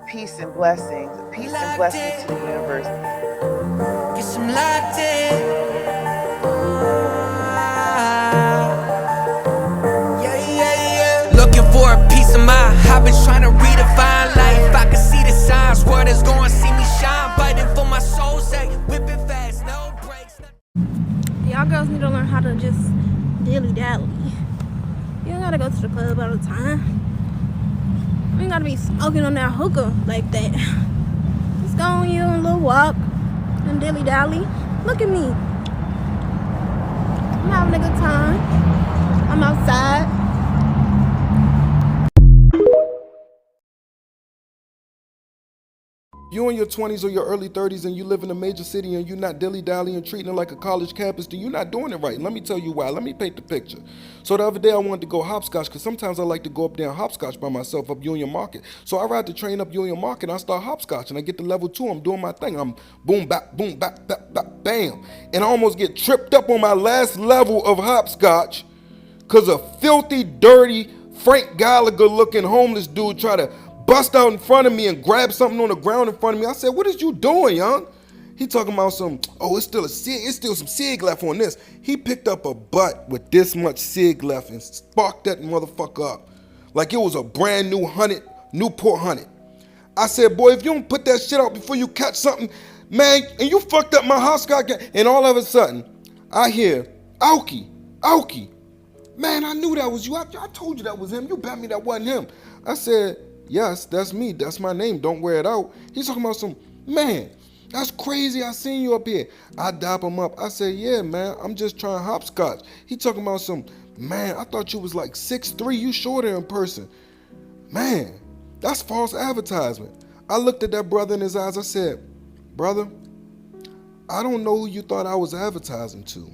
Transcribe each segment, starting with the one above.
Peace and blessings. Peace and blessings to the universe. Guess I'm locked in. Looking for a piece of mind. I've been trying to redefine life. I can see the signs. Word is going to see me shine. Fighting for my soul, say whipping fast, no brakes. Y'all girls need to learn how to just dilly dally. You don't gotta go to the club all the time. You ain't gotta be smoking on that hookah like that. Just go on you a little walk and dilly dally. Look at me. I'm having a good time. I'm outside. You in your 20s or your early 30s and you live in a major city and you're not dilly-dallying treating it like a college campus, then you're not doing it right. Let me tell you why. Let me paint the picture. So the other day I wanted to go hopscotch because sometimes I like to go up there and hopscotch by myself up Union Market. So I ride the train up Union Market and I start hopscotch and I get to level 2. I'm doing my thing. I'm boom, bap, bam. And I almost get tripped up on my last level of hopscotch because a filthy, dirty, Frank Gallagher looking homeless dude tried to bust out in front of me and grab something on the ground in front of me. I said, "What is you doing, young?" He talking about it's still some cig left on this. He picked up a butt with this much cig left and sparked that motherfucker up like it was a brand new Newport 100. I said, "Boy, if you don't put that shit out before you catch something, man, and you fucked up my hopscotch." And all of a sudden, I hear, Aoki. Man, I knew that was you. I told you that was him. You bet me that wasn't him. I said, "Yes, that's me. That's my name. Don't wear it out." He's talking about man, that's crazy. I seen you up here. I dap him up. I said, "Yeah, man, I'm just trying hopscotch." He talking about man, I thought you was like 6'3". You shorter in person. Man, that's false advertisement. I looked at that brother in his eyes. I said, "Brother, I don't know who you thought I was advertising to.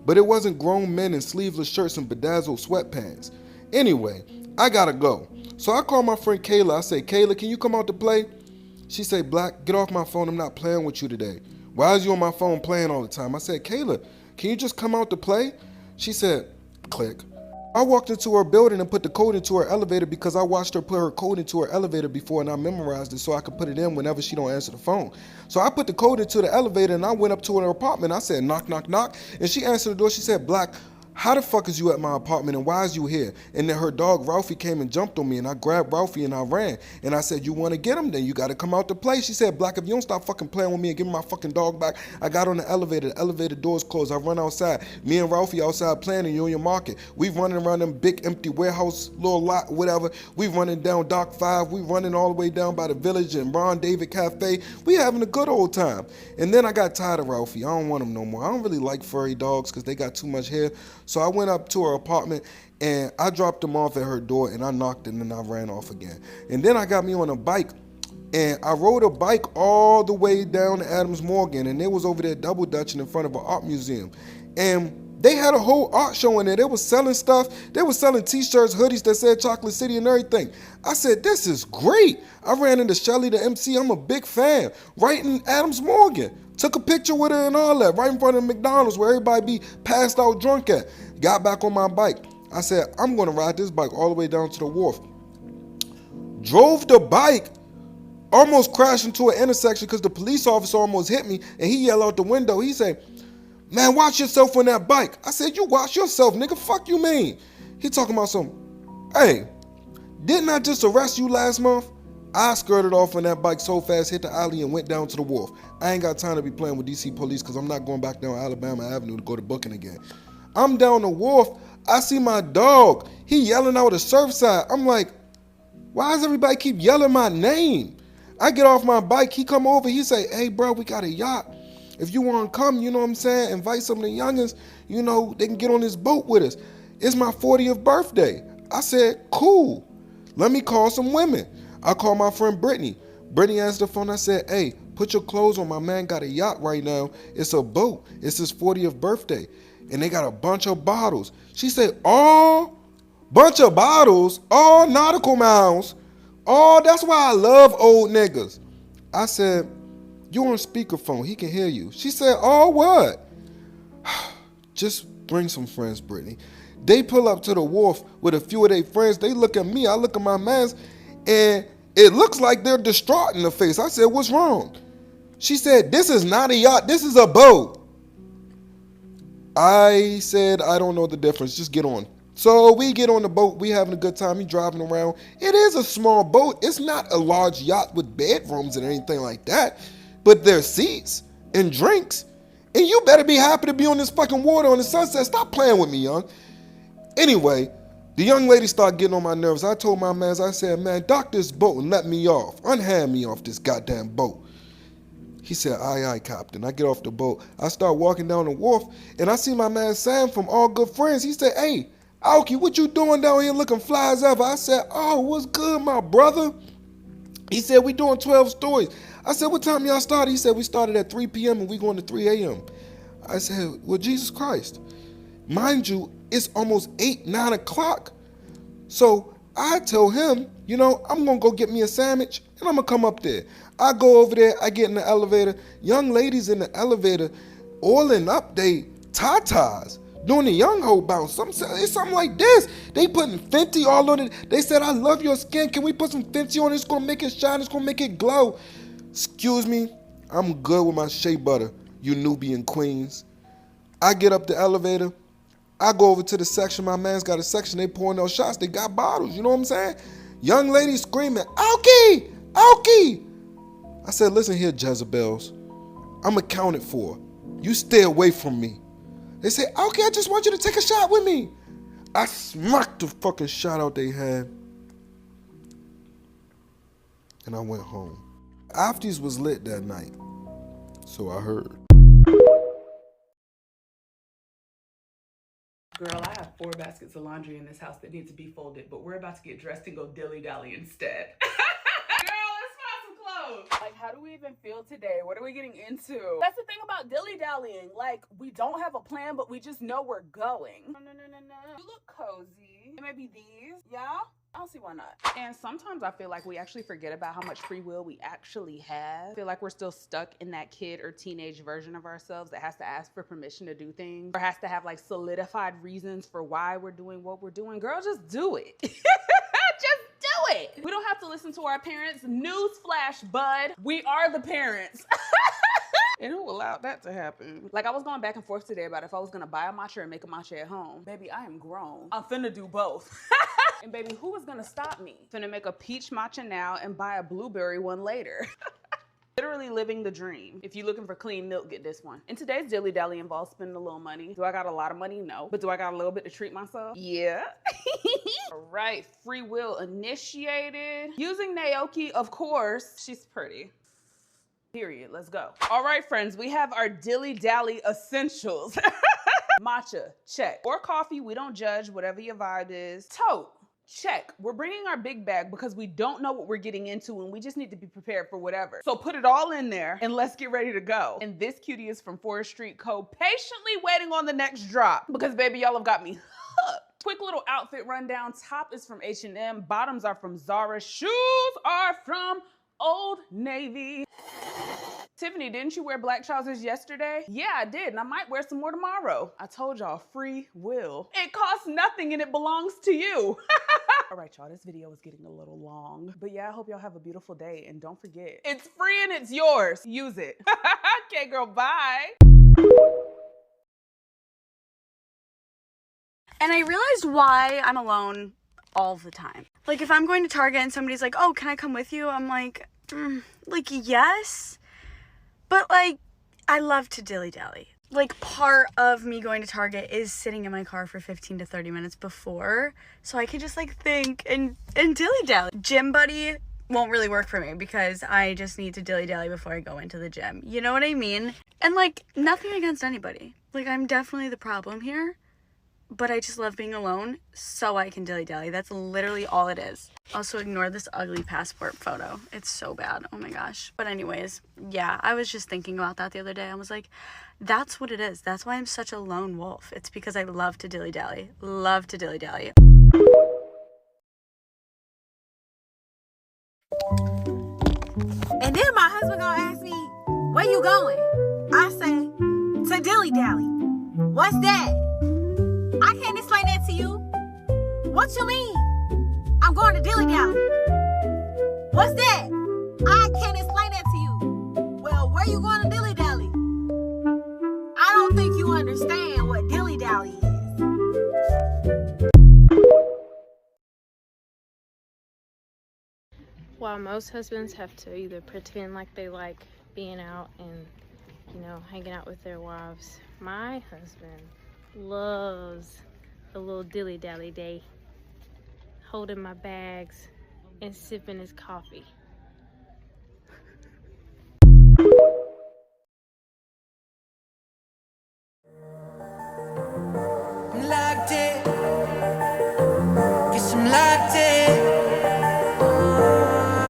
But it wasn't grown men in sleeveless shirts and bedazzled sweatpants. Anyway, I gotta go." So I called my friend Kayla. I say, "Kayla, can you come out to play?" She say, "Black, get off my phone. I'm not playing with you today. Why is you on my phone playing all the time?" I said, "Kayla, can you just come out to play?" She said, click. I walked into her building and put the code into her elevator because I watched her put her code into her elevator before and I memorized it so I could put it in whenever she don't answer the phone. So I put the code into the elevator and I went up to her apartment. I said, "Knock, knock, knock." And she answered the door. She said, "Black, how the fuck is you at my apartment and why is you here?" And then her dog Ralphie came and jumped on me and I grabbed Ralphie and I ran. And I said, "You want to get him? Then you got to come out to play." She said, "Black, if you don't stop fucking playing with me and give me my fucking dog back." I got on the elevator doors closed. I run outside. Me and Ralphie outside playing in Union Market. We running around them big empty warehouse, little lot, whatever. We running down Dock 5. We running all the way down by the Village and Ron David Cafe. We having a good old time. And then I got tired of Ralphie. I don't want him no more. I don't really like furry dogs because they got too much hair. So I went up to her apartment and I dropped him off at her door and I knocked and then I ran off again. And then I got me on a bike and I rode a bike all the way down to Adams Morgan and they was over there double dutching in front of an art museum. And they had a whole art show in there. They was selling stuff. They was selling t-shirts, hoodies that said Chocolate City and everything. I said, "This is great." I ran into Shelly, the MC. I'm a big fan. Right in Adams Morgan. Took a picture with her and all that, right in front of McDonald's where everybody be passed out drunk at. Got back on my bike. I said, "I'm gonna ride this bike all the way down to the wharf." Drove the bike, almost crashed into an intersection because the police officer almost hit me and he yelled out the window. He said, "Man, watch yourself on that bike." I said, "You watch yourself, nigga. Fuck you mean?" He talking about hey, didn't I just arrest you last month? I skirted off on that bike so fast, hit the alley and went down to the wharf. I ain't got time to be playing with DC police because I'm not going back down Alabama Avenue to go to booking again. I'm down the wharf. I see my dog. He yelling out at Surfside. I'm like, why does everybody keep yelling my name? I get off my bike. He come over. He say, "Hey, bro, we got a yacht. If you want to come, you know what I'm saying, invite some of the youngins, you know, they can get on this boat with us. It's my 40th birthday." I said, "Cool. Let me call some women." I called my friend Brittany. Brittany answered the phone. I said, "Hey, put your clothes on. My man got a yacht right now. It's a boat. It's his 40th birthday. And they got a bunch of bottles." She said, "Oh, bunch of bottles? All nautical miles? Oh, that's why I love old niggas." I said, "You on speakerphone. He can hear you." She said, "Oh, what?" "Just bring some friends, Brittany." They pull up to the wharf with a few of their friends. They look at me. I look at my mans. And It looks like they're distraught in the face. I said, what's wrong? She said, this is not a yacht, this is a boat. I said, I don't know the difference, just get on. So we get on the boat, we having a good time, we driving around. It is a small boat, it's not a large yacht with bedrooms and anything like that, but there's seats and drinks. And you better be happy to be on this fucking water on the sunset. Stop playing with me, young. Anyway, the young lady started getting on my nerves. I told my mans, I said, man, dock this boat and let me off. Unhand me off this goddamn boat. He said, aye, aye, Captain. I get off the boat. I start walking down the wharf, and I see my man Sam from All Good Friends. He said, hey, Aoki, what you doing down here looking fly as ever? I said, oh, what's good, my brother? He said, we doing 12 stories. I said, what time y'all started? He said, we started at 3 p.m. and we going to 3 a.m. I said, well, Jesus Christ. Mind you, it's almost 8, 9 o'clock. So I tell him, you know, I'm going to go get me a sandwich and I'm going to come up there. I go over there, I get in the elevator. Young ladies in the elevator oiling up they tatas, doing the young hoe bounce. It's something like this. They putting Fenty all on it. They said, I love your skin. Can we put some Fenty on it? It's going to make it shine. It's going to make it glow. Excuse me, I'm good with my shea butter, you Nubian queens. I get up the elevator. I go over to the section. My man's got a section. They pouring those shots. They got bottles. You know what I'm saying? Young lady screaming, Aoki! Aoki! I said, listen here, Jezebels. I'm accounted for. You stay away from me. They say, Aoki, I just want you to take a shot with me. I smacked the fucking shot out they had. And I went home. Afties was lit that night. So I heard. Girl, I have 4 baskets of laundry in this house that need to be folded, but we're about to get dressed and go Dilly Dally instead. Girl, let's find some clothes. Like, how do we even feel today? What are we getting into? That's the thing about Dilly Dallying. Like, we don't have a plan, but we just know we're going. No. You look cozy. Maybe these, yeah? I don't see why not. And sometimes I feel like we actually forget about how much free will we actually have. I feel like we're still stuck in that kid or teenage version of ourselves that has to ask for permission to do things or has to have like solidified reasons for why we're doing what we're doing. Girl, just do it. Just do it. We don't have to listen to our parents. Newsflash, bud. We are the parents. And who allowed that to happen? Like, I was going back and forth today about if I was gonna buy a matcha or make a matcha at home. Baby, I am grown. I'm finna do both. And baby, who is gonna stop me? Finna make a peach matcha now and buy a blueberry one later. Literally living the dream. If you're looking for clean milk, get this one. And today's Dilly Dally involves spending a little money. Do I got a lot of money? No. But do I got a little bit to treat myself? Yeah. All right, free will initiated. Using Naoki, of course. She's pretty. Period. Let's go. All right, friends, we have our Dilly Dally essentials. Matcha, check. Or coffee, we don't judge, whatever your vibe is. Tote, check. We're bringing our big bag because we don't know what we're getting into and we just need to be prepared for whatever. So put it all in there and let's get ready to go. And this cutie is from Forest Street Co. Patiently waiting on the next drop because baby, y'all have got me hooked. Quick little outfit rundown. Top is from H&M. Bottoms are from Zara. Shoes are from Old Navy. Tiffany, didn't you wear black trousers yesterday? Yeah, I did, and I might wear some more tomorrow. I told y'all, free will. It costs nothing and it belongs to you. All right, y'all, this video is getting a little long. But yeah, I hope y'all have a beautiful day, and don't forget, it's free and it's yours. Use it. Okay, girl, bye. And I realized why I'm alone all the time. Like, if I'm going to Target and somebody's like, oh, can I come with you? I'm like, yes. But, like, I love to dilly-dally. Like, part of me going to Target is sitting in my car for 15 to 30 minutes before, so I can just, like, think and dilly-dally. Gym buddy won't really work for me because I just need to dilly-dally before I go into the gym. You know what I mean? And, like, nothing against anybody. Like, I'm definitely the problem here, but I just love being alone so I can dilly-dally. That's literally all it is. Also, ignore this ugly passport photo. It's so bad. Oh my gosh. But anyways, yeah, I was just thinking about that the other day. I was like, that's what it is. That's why I'm such a lone wolf. It's because I love to dilly-dally. Love to dilly-dally. And then my husband gonna ask me, where you going? I say, to Dilly Dally. What's that? I can't explain that to you. What you mean? I'm going to Dilly Dally. What's that? I can't explain that to you. Well, where you going to Dilly Dally? I don't think you understand what Dilly Dally is. While most husbands have to either pretend like they like being out and, you know, hanging out with their wives, my husband loves a little dilly dally day, holding my bags and sipping his coffee.